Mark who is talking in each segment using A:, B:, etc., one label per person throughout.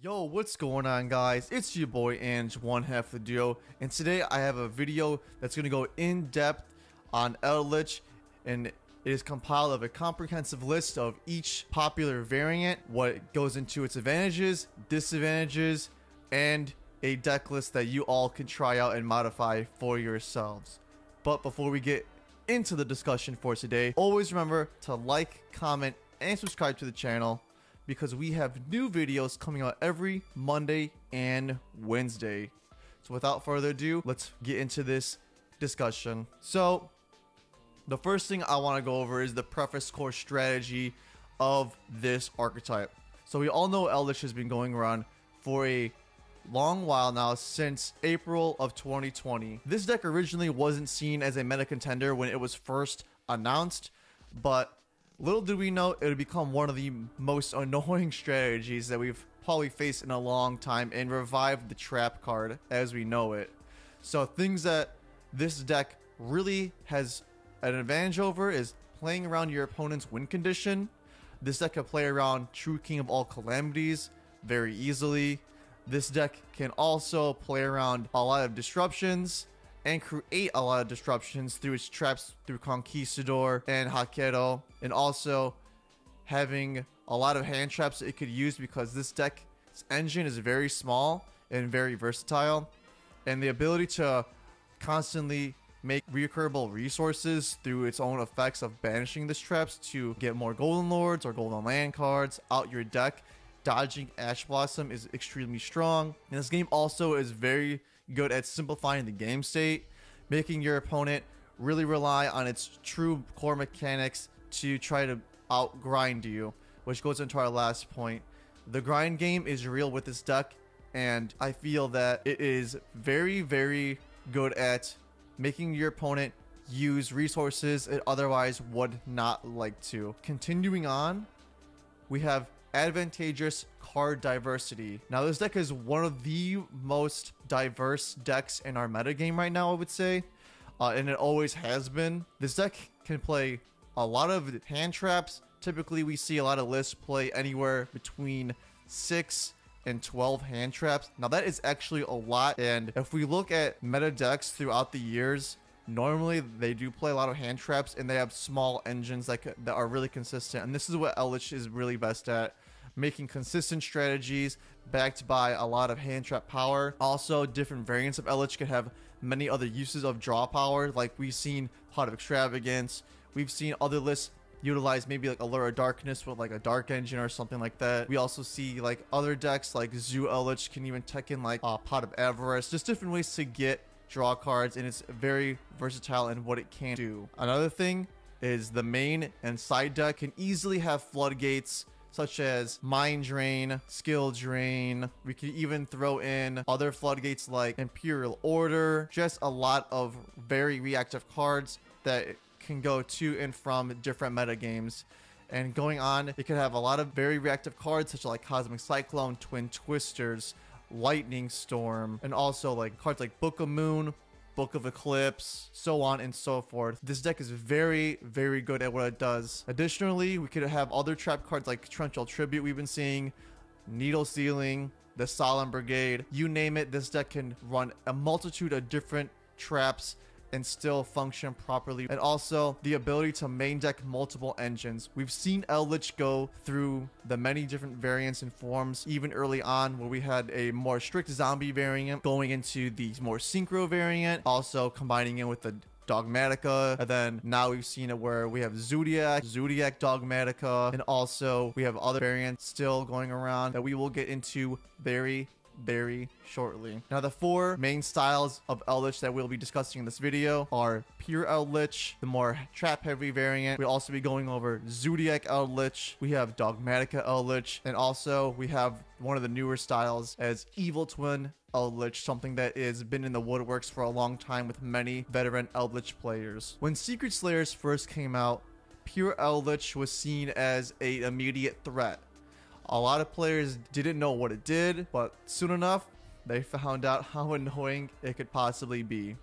A: Yo, what's going on, guys? It's your boy Ange, one half of the duo, and today I have a video that's going to go in depth on Eldlich, and it is compiled of a comprehensive list of each popular variant, what goes into its advantages, disadvantages, and a deck list that you all can try out and modify for yourselves. But before we get into the discussion for today, always remember to like, comment, and subscribe to the channel, because we have new videos coming out every Monday and Wednesday. So without further ado, let's get into this discussion. So the first thing I want to go over is the preface core strategy of this archetype. So we all know Eldlich has been going around for a long while now, since April of 2020. This deck originally wasn't seen as a meta contender when it was first announced, but little did we know it would become one of the most annoying strategies that we've probably faced in a long time and revive the trap card as we know it. So things that this deck really has an advantage over is playing around your opponent's win condition. This deck can play around True King of all calamities very easily. This deck can also play around a lot of disruptions and create a lot of disruptions through its traps through Conquistador and Haketo, and also having a lot of hand traps that it could use because this deck's engine is very small and very versatile, and the ability to constantly make recurable resources through its own effects of banishing these traps to get more Golden Lords or Golden Land cards out your deck. Dodging Ash Blossom is extremely strong, and this game also is very good at simplifying the game state, making your opponent really rely on its true core mechanics to try to outgrind you, which goes into our last point. The grind game is real with this deck, and I feel that it is very, very good at making your opponent use resources it otherwise would not like to. Continuing on, we have advantageous card diversity. Now this deck is one of the most diverse decks in our metagame right now, I would say, and it always has been. This deck can play a lot of hand traps. Typically we see a lot of lists play anywhere between 6 and 12 hand traps. Now that is actually a lot, and if we look at meta decks throughout the years, normally they do play a lot of hand traps, and they have small engines that are really consistent, and this is what Eldlich is really best at, making consistent strategies backed by a lot of hand trap power. Also, different variants of Eldlich can have many other uses of draw power, like we've seen Pot of Extravagance. We've seen other lists utilize maybe like Allure of Darkness with like a dark engine or something like that. We also see like other decks like Eldlich can even tech in like Pot of Avarice, just different ways to get draw cards, and it's very versatile in what it can do. Another thing is the main and side deck can easily have floodgates such as Mind Drain, Skill Drain. We could even throw in other floodgates like Imperial Order. Just a lot of very reactive cards that can go to and from different meta games. And going on, it could have a lot of very reactive cards such as like Cosmic Cyclone, Twin Twisters, Lightning Storm, and also like cards like Book of Moon, Book of Eclipse, so on and so forth. This deck is very, very good at what it does. Additionally, we could have other trap cards like Torrential Tribute we've been seeing, Needle Ceiling, the Solemn Brigade, you name it. This deck can run a multitude of different traps and still function properly, and also the ability to main deck multiple engines. We've seen Eldlich go through the many different variants and forms, even early on where we had a more strict zombie variant going into the more synchro variant, also combining in with the Dogmatika, and then now we've seen it where we have ZOODIAC Dogmatika, and also we have other variants still going around that we will get into very shortly. Now the four main styles of Eldlich that we'll be discussing in this video are Pure Eldlich, the more trap heavy variant. We'll also be going over ZOODIAC Eldlich, we have Dogmatika Eldlich, and also we have one of the newer styles as Evil Twin Eldlich, something that has been in the woodworks for a long time with many veteran Eldlich players. When Secret Slayers first came out, Pure Eldlich was seen as an immediate threat. A lot of players didn't know what it did, but soon enough, they found out how annoying it could possibly be.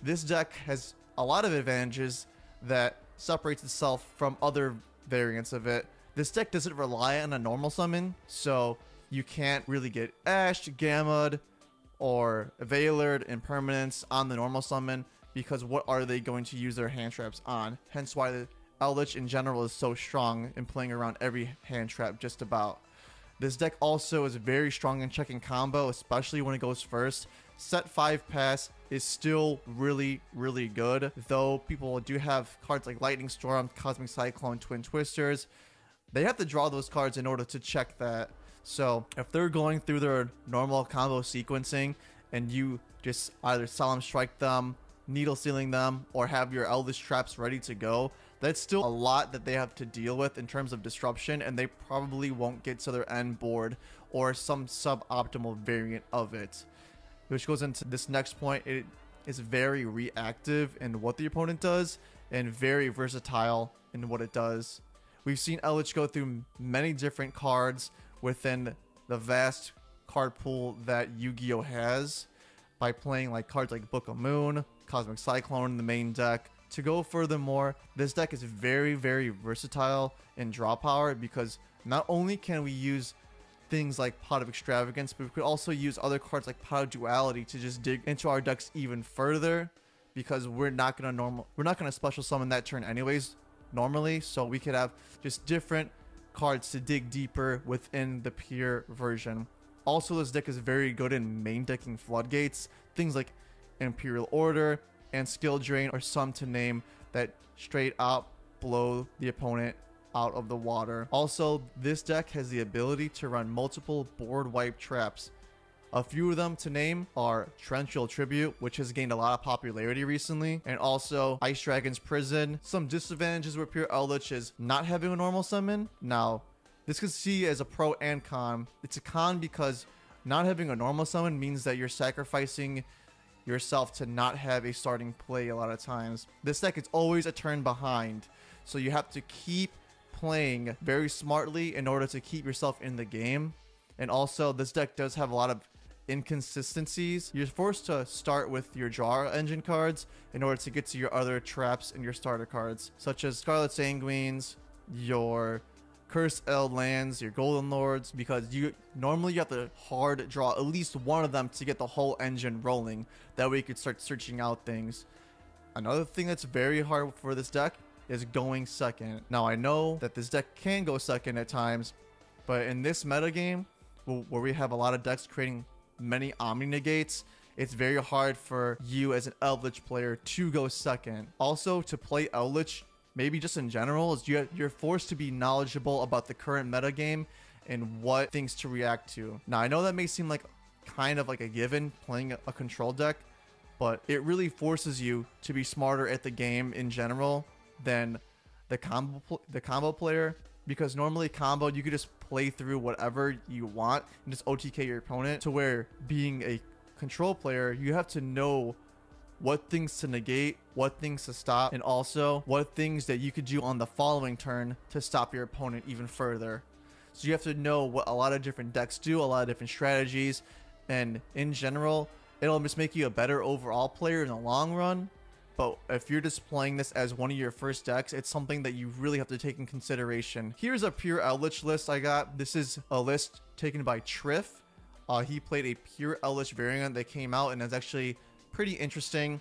A: This deck has a lot of advantages that separates itself from other variants of it. This deck doesn't rely on a normal summon, so you can't really get Ashed, Gammaed, or Veilered Impermanence on the normal summon, because what are they going to use their hand traps on? Hence why the Eldlich in general is so strong in playing around every hand trap just about. This deck also is very strong in checking combo, especially when it goes first. Set 5 pass is still really good, though people do have cards like Lightning Storm, Cosmic Cyclone, Twin Twisters. They have to draw those cards in order to check that. So if they're going through their normal combo sequencing and you just either Solemn Strike them, Needle Sealing them, or have your Eldlich traps ready to go, that's still a lot that they have to deal with in terms of disruption, and they probably won't get to their end board or some suboptimal variant of it. Which goes into this next point. It is very reactive in what the opponent does and very versatile in what it does. We've seen Eldlich go through many different cards within the vast card pool that Yu-Gi-Oh has by playing like cards like Book of Moon, Cosmic Cyclone in the main deck. To go furthermore, this deck is very versatile in draw power, because not only can we use things like Pot of Extravagance, but we could also use other cards like Pot of Duality to just dig into our decks even further, because we're not gonna special summon that turn anyways normally, so we could have just different cards to dig deeper within the pure version. Also, this deck is very good in main decking floodgates. Things like Imperial Order and Skill Drain are some to name that straight up blow the opponent out of the water. Also, this deck has the ability to run multiple board wipe traps. A few of them to name are Torrential Tribute, which has gained a lot of popularity recently, and also Ice Dragon's Prison. Some disadvantages with pure Eldlich is not having a normal summon. Now, this could see as a pro and con. It's a con because not having a normal summon means that you're sacrificing yourself to not have a starting play a lot of times. This deck is always a turn behind, so you have to keep playing very smartly in order to keep yourself in the game. And also, this deck does have a lot of inconsistencies. You're forced to start with your draw engine cards in order to get to your other traps and your starter cards, such as Scarlet Sanguines, your Cursed Eld lands, your Golden Lords, because you have to hard draw at least one of them to get the whole engine rolling. That way you could start searching out things. Another thing that's very hard for this deck is going second. Now, I know that this deck can go second at times, but in this metagame, where we have a lot of decks creating many Omni Negates, it's very hard for you as an Eldlich player to go second. Also, to play Eldlich, maybe just in general, is you're forced to be knowledgeable about the current metagame and what things to react to. Now, I know that may seem like kind of like a given playing a control deck, but it really forces you to be smarter at the game in general than the combo player, because normally combo, you could just play through whatever you want and just OTK your opponent, to where being a control player, you have to know what things to negate, what things to stop, and also what things that you could do on the following turn to stop your opponent even further. So you have to know what a lot of different decks do, a lot of different strategies, and in general, it'll just make you a better overall player in the long run. But if you're just playing this as one of your first decks, it's something that you really have to take in consideration. Here's a pure Eldlich list I got. This is a list taken by Triff. He played a pure Eldlich variant that came out and is actually pretty interesting.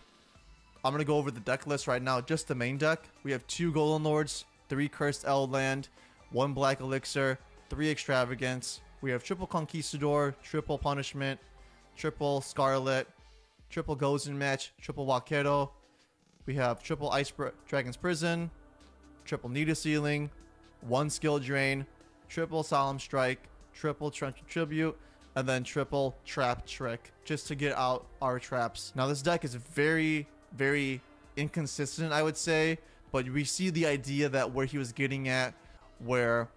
A: I'm gonna go over the deck list right now, just the main deck. We have 2 Golden Lords, 3 Cursed Eld land, 1 Black Elixir, 3 Extravagance. We have triple Conquistador, triple Punishment, triple Scarlet, triple Gozen Match, triple Waquero. We have triple Ice Dragon's Prison, triple Needle Sealing, 1 Skill Drain, triple Solemn Strike, triple Torrential Tribute, and then triple Trap Trick, just to get out our traps. Now, this deck is very inconsistent, I would say, but we see the idea that where he was getting at, where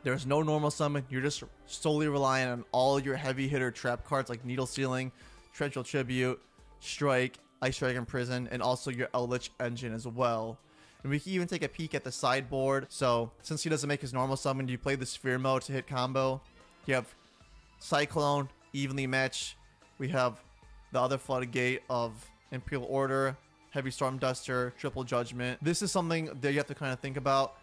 A: there's no normal summon, you're just solely relying on all your heavy hitter trap cards like Needle Sealing, Torrential Tribute, Strike, Ice Dragon Prison, and also your Eldlich engine as well. And we can even take a peek at the sideboard. So since he doesn't make his normal summon, you play the Sphere mode to hit combo. You have Cyclone, evenly match. We have the other floodgate of Imperial Order, Heavy Storm Duster, Triple Judgment. This is something that you have to kind of think about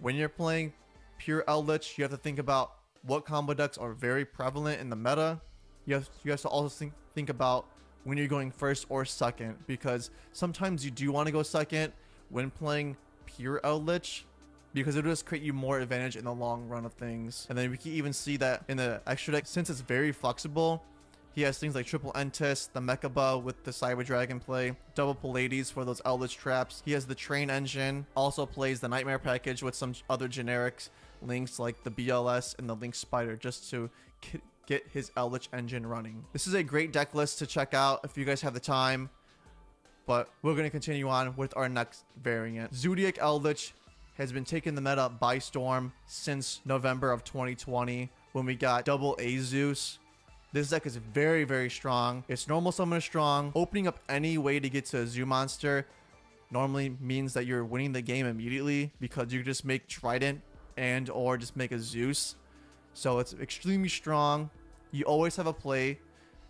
A: when you're playing pure Eldlich. You have to think about what combo decks are very prevalent in the meta. You have to also think about when you're going first or second, because sometimes you do want to go second when playing pure Eldlich, because it'll just create you more advantage in the long run of things. And then we can even see that in the extra deck, since it's very flexible, he has things like triple Entis, the Mechaba with the Cyber Dragon play, double Pallades for those Eldlich traps. He has the Train Engine, also plays the Nightmare package with some other generics links like the BLS and the Link Spider, just to get his Eldlich engine running. This is a great deck list to check out if you guys have the time, but we're going to continue on with our next variant. ZOODIAC Eldlich has been taking the meta by storm since November of 2020 when we got double Zeus. This deck is very, very strong. It's normal summon strong. Opening up any way to get to a zoo monster normally means that you're winning the game immediately, because you just make Trident and or just make a Zeus. So it's extremely strong. You always have a play.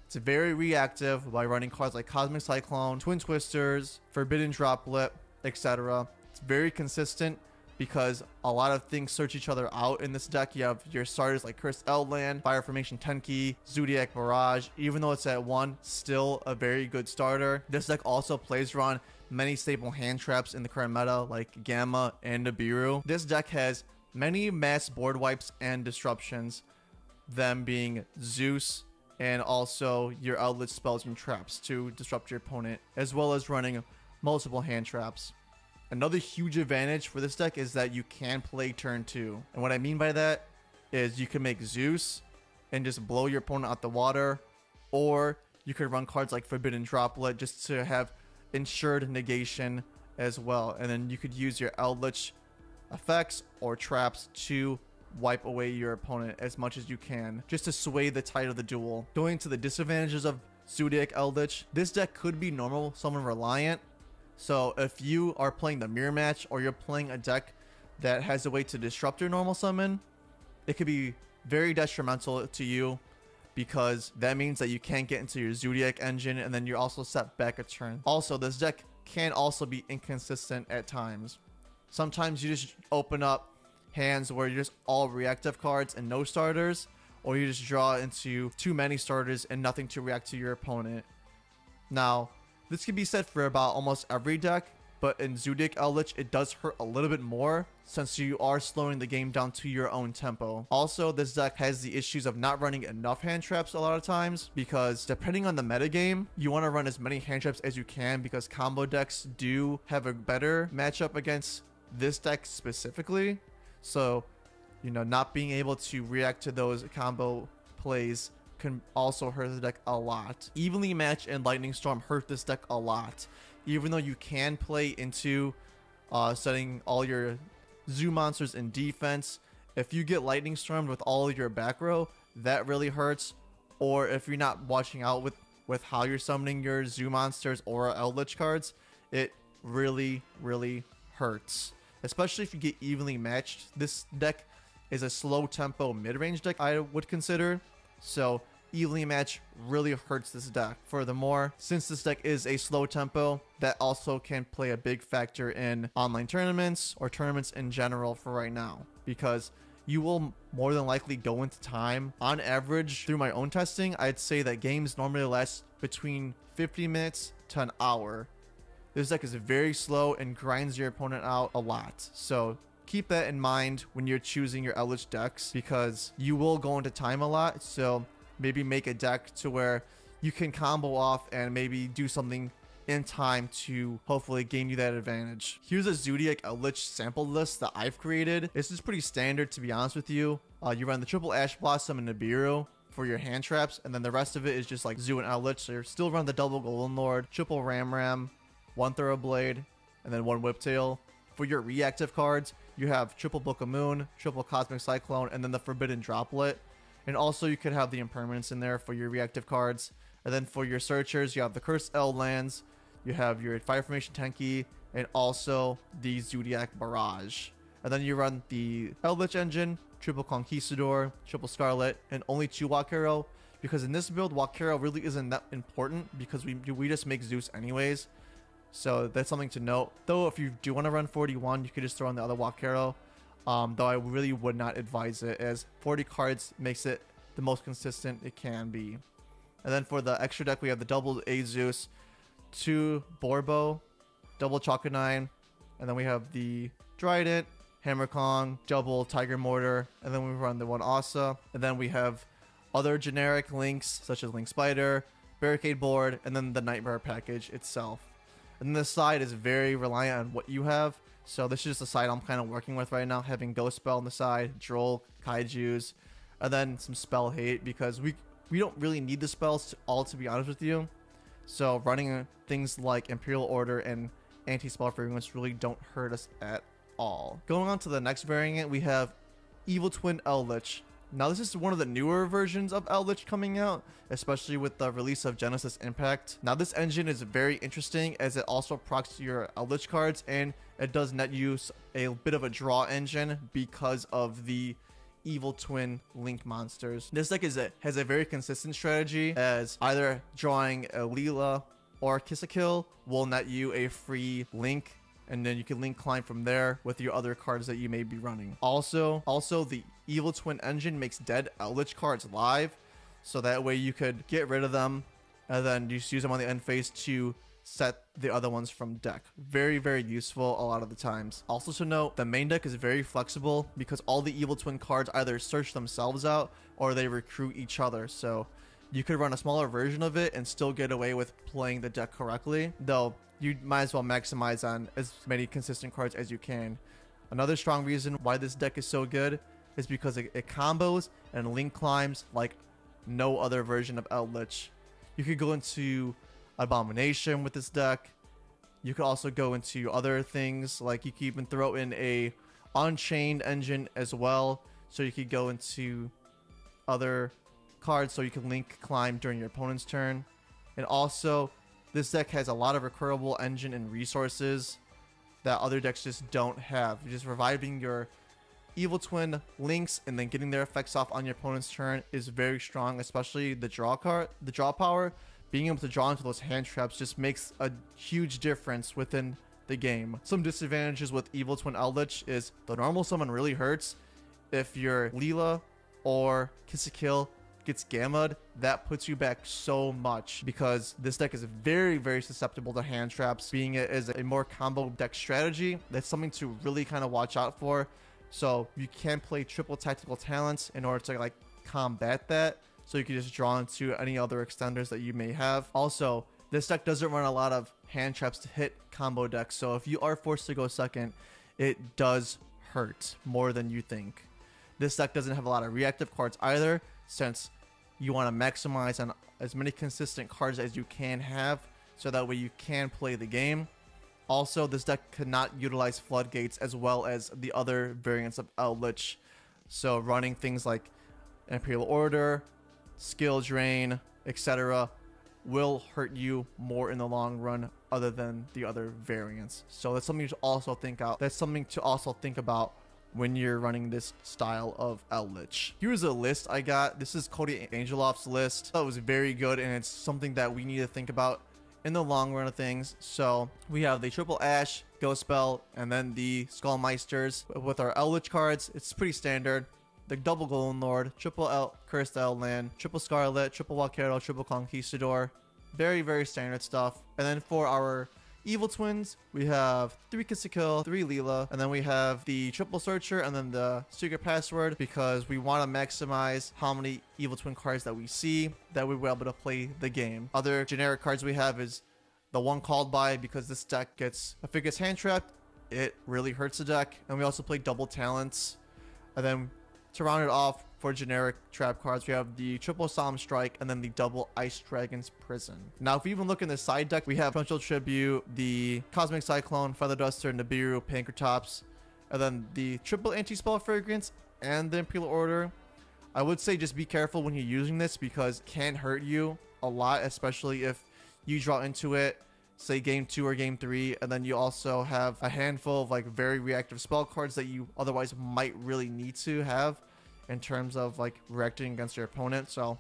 A: It's very reactive by running cards like Cosmic Cyclone, Twin Twisters, Forbidden Droplet, etc. It's very consistent because a lot of things search each other out in this deck. You have your starters like Cursed Eldland, Fire Formation Tenki, ZOODIAC Barrage. Even though it's at 1, still a very good starter. This deck also plays around many staple hand traps in the current meta like Gamma and Nibiru. This deck has many mass board wipes and disruptions, them being Zeus and also your Eldlich spells and traps to disrupt your opponent, as well as running multiple hand traps. Another huge advantage for this deck is that you can play turn 2. And what I mean by that is you can make Zeus and just blow your opponent out the water, or you could run cards like Forbidden Droplet just to have ensured negation as well. And then you could use your Eldlich effects or traps to wipe away your opponent as much as you can, just to sway the tide of the duel. Going to the disadvantages of ZOODIAC Eldlich, this deck could be normal summon reliant. So if you are playing the mirror match, or you're playing a deck that has a way to disrupt your normal summon, it could be very detrimental to you, because that means that you can't get into your ZOODIAC engine, and then you're also set back a turn. Also, this deck can also be inconsistent at times. Sometimes you just open up hands where you're just all reactive cards and no starters, or you just draw into too many starters and nothing to react to your opponent. Now, this can be said for about almost every deck, but in ZOODIAC Eldlich, it does hurt a little bit more since you are slowing the game down to your own tempo. Also, this deck has the issues of not running enough hand traps a lot of times, because depending on the metagame, you want to run as many hand traps as you can, because combo decks do have a better matchup against this deck specifically. So, you know, not being able to react to those combo plays can also hurt the deck a lot. Evenly Match and Lightning Storm hurt this deck a lot. Even though you can play into setting all your zoo monsters in defense, if you get Lightning Stormed with all of your back row, that really hurts. Or if you're not watching out with how you're summoning your zoo monsters or Eldlich cards, it really, really hurts. Especially if you get evenly matched. This deck is a slow tempo mid-range deck, I would consider. So evenly match really hurts this deck. Furthermore, since this deck is a slow tempo, that also can play a big factor in online tournaments or tournaments in general for right now, because you will more than likely go into time. On average, through my own testing, I'd say that games normally last between 50 minutes to an hour. This deck is very slow and grinds your opponent out a lot. So keep that in mind when you're choosing your Eldlich decks, because you will go into time a lot. So maybe make a deck to where you can combo off and maybe do something in time to hopefully gain you that advantage. Here's a ZOODIAC Eldlich sample list that I've created. This is pretty standard, to be honest with you. You run the triple Ash Blossom and Nibiru for your hand traps, and then the rest of it is just like Zoo and Eldlich. So you still run the double Golden Lord, triple Ram, one Thoroughblade, and then one Whiptail. For your reactive cards, you have triple Book of Moon, triple Cosmic Cyclone, and then the Forbidden Droplet. And also you could have the Impermanence in there for your reactive cards. And then for your searchers, you have the Cursed Eldlands, you have your Fire Formation Tenki, and also the ZOODIAC Barrage. And then you run the Eldlich engine, triple Conquistador, triple Scarlet, and only 2 Wakero, because in this build, Wakero really isn't that important because we just make Zeus anyways. So that's something to note. Though if you do want to run 41, you could just throw in the other Wakero. though I really would not advise it, as 40 cards makes it the most consistent it can be. And then for the extra deck, we have the double Azeus, 2 Borbo, double Chakanine, and then we have the Trident, Hammer Kong, double Tiger Mortar, and then we run the one Asa, and then we have other generic links such as Link Spider, Barricade Board, and then the Nightmare package itself. And then this side is very reliant on what you have, so this is just the side I'm kind of working with right now, having Ghost Spell on the side, Droll, Kaijus, and then some Spell Hate, because we don't really need the spells to be honest with you. So running things like Imperial Order and Anti-Spell Fragrance really don't hurt us at all. Going on to the next variant, we have Evil Twin Eldlich. Now this is one of the newer versions of Eldlich coming out, especially with the release of Genesis Impact. Now this engine is very interesting as it also procs your Eldlich cards, and it does net you a bit of a draw engine because of the Evil Twin Link monsters. This deck has a very consistent strategy, as either drawing a Leela or Kiss a Kill will net you a free Link, and then you can Link climb from there with your other cards that you may be running. Also the Evil Twin engine makes dead Eldlich cards live, so that way you could get rid of them and then just use them on the end phase to set the other ones from deck. Very, very useful a lot of the times. Also to note, the main deck is very flexible because all the Evil Twin cards either search themselves out or they recruit each other, so you could run a smaller version of it and still get away with playing the deck correctly, though you might as well maximize on as many consistent cards as you can. Another strong reason why this deck is so good is because it combos and Link climbs like no other version of Eldlich. You could go into Abomination with this deck. You could also go into other things, like you could even throw in a Unchained engine as well, so you could go into other cards so you can Link climb during your opponent's turn. And also this deck has a lot of recurable engine and resources that other decks just don't have. You're just reviving your Evil Twin Links and then getting their effects off on your opponent's turn is very strong, especially the draw power. Being able to draw into those hand traps just makes a huge difference within the game. Some disadvantages with Evil Twin Eldlich is the normal summon really hurts. If your Leela or Kiss a Kill gets gammaed, that puts you back so much, because this deck is very, very susceptible to hand traps. Being it is a more combo deck strategy, that's something to really kind of watch out for. So you can play triple tactical talents in order to like combat that, so you can just draw into any other extenders that you may have. Also, this deck doesn't run a lot of hand traps to hit combo decks, so if you are forced to go second, it does hurt more than you think. This deck doesn't have a lot of reactive cards either, since you want to maximize on as many consistent cards as you can have, so that way you can play the game. Also, this deck cannot utilize floodgates as well as the other variants of Eldlich, so running things like Imperial Order, Skill Drain, etc. will hurt you more in the long run other than the other variants. So that's something to also think out. That's something to also think about when you're running this style of Eldlich. Here's a list I got. This is Cody Angeloff's list. That was very good, and it's something that we need to think about in the long run of things. So we have the triple Ash, Ghost Spell, and then the Skullmeisters. With our Eldlich cards, it's pretty standard. The double Golden Lord, triple Cursed Eldland, triple Scarlet, triple Walkero, triple Conquistador. Very, very standard stuff. And then for our Evil Twins, we have 3 Kiss to Kill, 3 Leela, and then we have the triple Searcher and then the Secret Password, because we want to maximize how many Evil Twin cards that we see, that we were able to play the game. Other generic cards we have is the one Called By, because this deck gets, if it gets hand trapped, it really hurts the deck. And we also play double Talents. And then to round it off, for generic trap cards, we have the triple Solemn Strike and then the double Ice Dragon's Prison. Now, if we even look in the side deck, we have Torrential Tribute, the Cosmic Cyclone, Feather Duster, Nibiru, Pankratops, and then the triple Anti-Spell Fragrance and the Imperial Order. I would say just be careful when you're using this, because it can hurt you a lot, especially if you draw into it, say game 2 or game 3, and then you also have a handful of like very reactive spell cards that you otherwise might really need to have in terms of like reacting against your opponent. So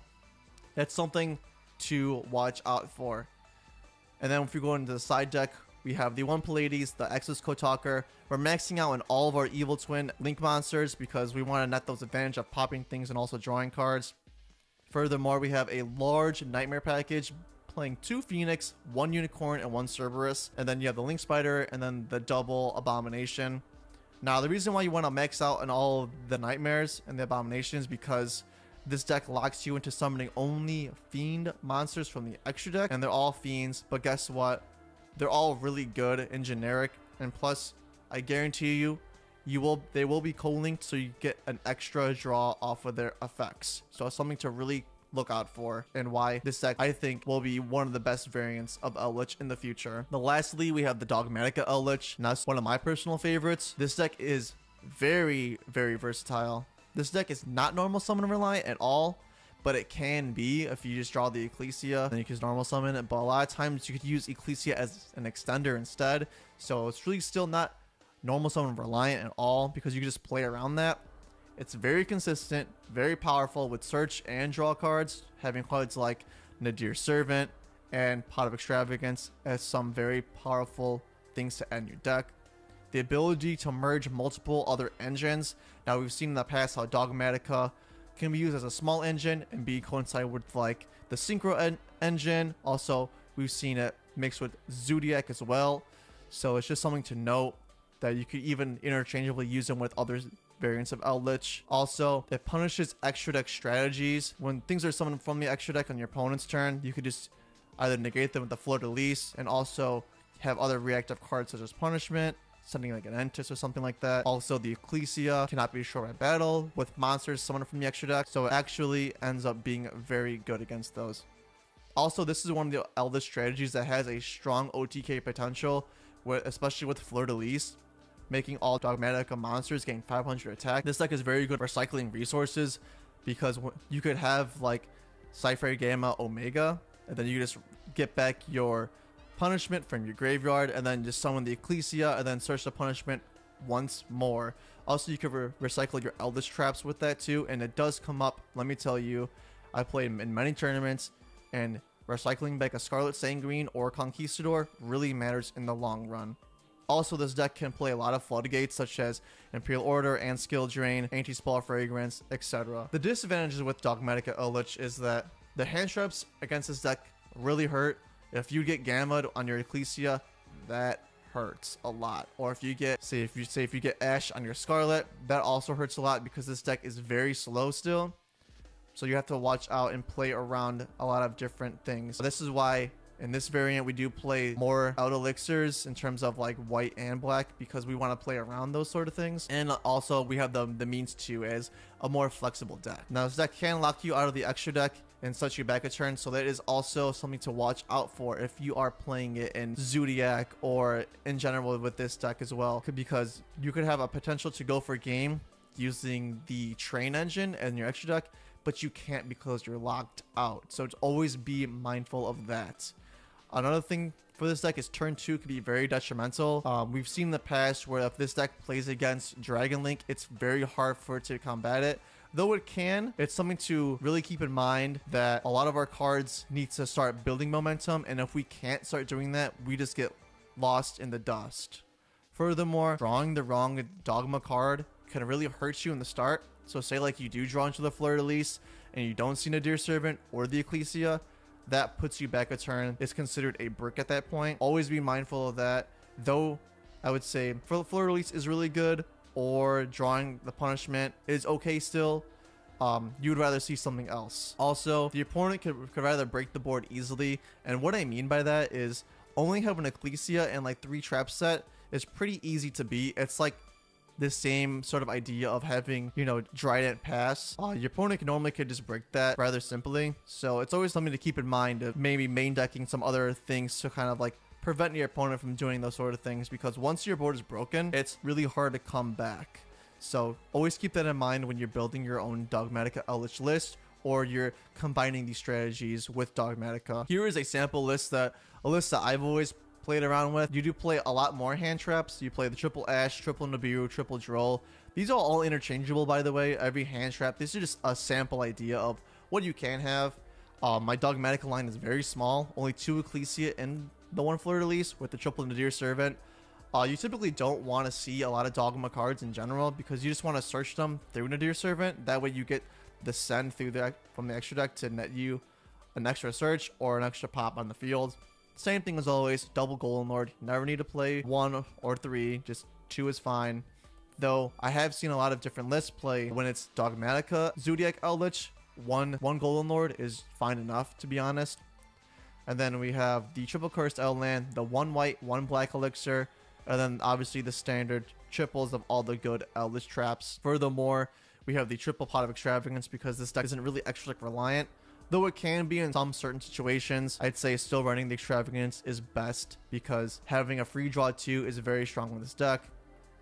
A: that's something to watch out for. And then if we go into the side deck, we have the 1 Pallades, the Exos Kotaker. We're maxing out in all of our Evil Twin Link monsters because we want to net those advantage of popping things and also drawing cards. Furthermore, we have a large Nightmare package playing 2 Phoenix, 1 Unicorn, and 1 Cerberus. And then you have the Link Spider and then the double Abomination. Now, the reason why you want to max out on all of the Nightmares and the Abominations because this deck locks you into summoning only Fiend monsters from the extra deck, and they're all Fiends, but guess what? They're all really good in generic, and plus, I guarantee you, they will be co-linked, so you get an extra draw off of their effects. So it's something to really look out for, and why this deck, I think, will be one of the best variants of Eldlich in the future. But lastly, we have the Dogmatika Eldlich, and that's one of my personal favorites. This deck is very, very versatile. This deck is not normal summon reliant at all, but it can be if you just draw the Ecclesia, then you can normal summon it. But a lot of times you could use Ecclesia as an extender instead. So it's really still not normal summon reliant at all because you can just play around that. It's very consistent, very powerful with search and draw cards, having cards like Nadir Servant and Pot of Extravagance as some very powerful things to end your deck. The ability to merge multiple other engines. Now, we've seen in the past how Dogmatika can be used as a small engine and be coincide with like the Synchro engine. Also, we've seen it mixed with ZOODIAC as well. So it's just something to note that you could even interchangeably use them with other variants of Eldlich. Also, it punishes extra deck strategies. When things are summoned from the extra deck on your opponent's turn, you could just either negate them with the Fleur-de-Lis and also have other reactive cards such as Punishment, something like an Entis or something like that. Also, the Ecclesia cannot be destroyed by battle with monsters summoned from the extra deck, so it actually ends up being very good against those. Also, this is one of the Eldlich strategies that has a strong OTK potential, especially with Fleur-de-Lis, making all Dogmatika monsters gain 500 attack. This deck is very good for recycling resources because you could have like Cypher Gamma Omega, and then you just get back your Punishment from your graveyard and then just summon the Ecclesia and then search the Punishment once more. Also, you could recycle your Eldlich traps with that too, and it does come up. Let me tell you, I played in many tournaments, and recycling back a Scarlet Sanguine or Conquistador really matters in the long run. Also, this deck can play a lot of floodgates such as Imperial Order and Skill Drain, Anti-Spell Fragrance, etc. The disadvantages with Dogmatika Eldlich is that the hand traps against this deck really hurt. If you get Gammaed on your Ecclesia, that hurts a lot. Or if you get, if you get Ash on your Scarlet, that also hurts a lot because this deck is very slow still. So you have to watch out and play around a lot of different things. This is why in this variant we do play more out elixirs in terms of like white and black because we want to play around those sort of things. And also we have the means to as a more flexible deck. Now, this deck can lock you out of the extra deck and set you back a turn, so that is also something to watch out for if you are playing it in ZOODIAC or in general with this deck as well, because you could have a potential to go for game using the train engine and your extra deck, but you can't because you're locked out. So always be mindful of that. Another thing for this deck is turn 2 could be very detrimental. We've seen in the past where if this deck plays against Dragon Link, it's very hard for it to combat it. Though it can, it's something to really keep in mind that a lot of our cards need to start building momentum, and if we can't start doing that, we just get lost in the dust. Furthermore, drawing the wrong Dogma card can really hurt you in the start. So say like you do draw into the Fleur-de-Lis and you don't see Nadir Servant or the Ecclesia, that puts you back a turn. It's considered a brick at that point. Always be mindful of that. Though I would say Fleur-de-Lis is really good, or drawing the Punishment is okay still. You would rather see something else. Also, the opponent could rather break the board easily, and what I mean by that is only having an Ecclesia and like 3 trap set is pretty easy to beat. It's like the same sort of idea of having, you know, Trident Pass. Your opponent could just break that rather simply. So it's always something to keep in mind of maybe main decking some other things to kind of like prevent your opponent from doing those sort of things, because once your board is broken, it's really hard to come back. So always keep that in mind when you're building your own Dogmatika Eldlich list, or you're combining these strategies with Dogmatika. Here is a sample list that I've always played around with. You do play a lot more hand traps. You play the triple Ash, triple Nibiru, triple Droll. These are all interchangeable, by the way. Every hand trap. This is just a sample idea of what you can have. My Dogmatika line is very small, only 2 Ecclesia in the one fleur de lis with the triple Nadir Servant, you typically don't want to see a lot of Dogma cards in general because you just want to search them through Nadir Servant. That way you get the send through from the extra deck to net you an extra search or an extra pop on the field. Same thing as always, double Golden Lord. Never need to play 1 or 3, just 2 is fine. Though I have seen a lot of different lists play when it's Dogmatika, ZOODIAC, Eldlich. One Golden Lord is fine enough, to be honest. And then we have the triple cursed Outland, the 1 white, 1 black elixir, and then obviously the standard triples of all the good Eldlich traps. Furthermore, we have the triple pot of extravagance because this deck isn't really extra reliant. Though it can be in some certain situations, I'd say still running the extravagance is best because having a free draw 2 is very strong with this deck.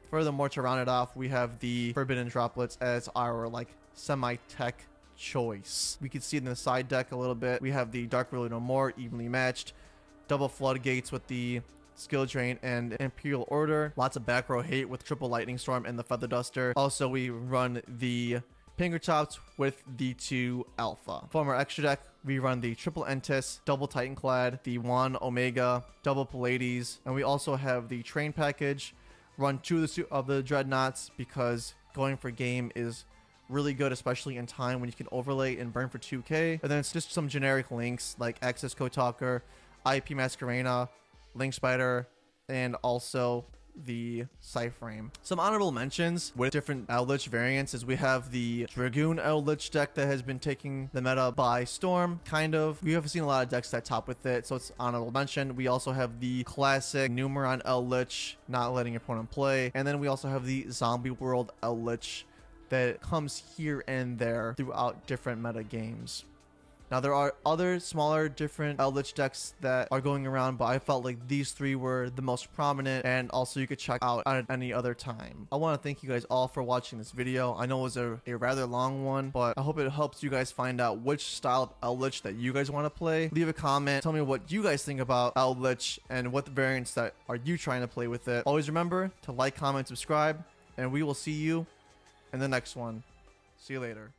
A: Furthermore, to round it off, we have the forbidden droplets as our like semi-tech choice. We can see in the side deck a little bit. We have the Dark Really No More, evenly matched, double floodgates with the skill drain and Imperial Order, lots of back row hate with triple lightning storm and the feather duster. Also, we run the Pingertops with the 2 alpha. From our extra deck, we run the triple Entis, double Titanclad, the 1 Omega, double Pallades, and we also have the train package. Run 2 of the Dreadnoughts because going for game is really good, especially in time when you can overlay and burn for 2k. And then it's just some generic links like Access Code Talker, IP Masquerena, Link Spider, and also the Cyframe. Some honorable mentions with different Eldlich variants is we have the Dragoon Eldlich deck that has been taking the meta by storm, kind of. We have seen a lot of decks that top with it, so it's honorable mention. We also have the classic Numeron Eldlich, not letting your opponent play. And then we also have the Zombie World Eldlich that comes here and there throughout different meta games. Now, there are other smaller different Eldlich decks that are going around, but I felt like these 3 were the most prominent and also you could check out at any other time. I want to thank you guys all for watching this video. I know it was a rather long one, but I hope it helps you guys find out which style of Eldlich that you guys want to play. Leave a comment. Tell me what you guys think about Eldlich and what the variants that are you trying to play with it. Always remember to like, comment, subscribe, and we will see you in the next one. See you later.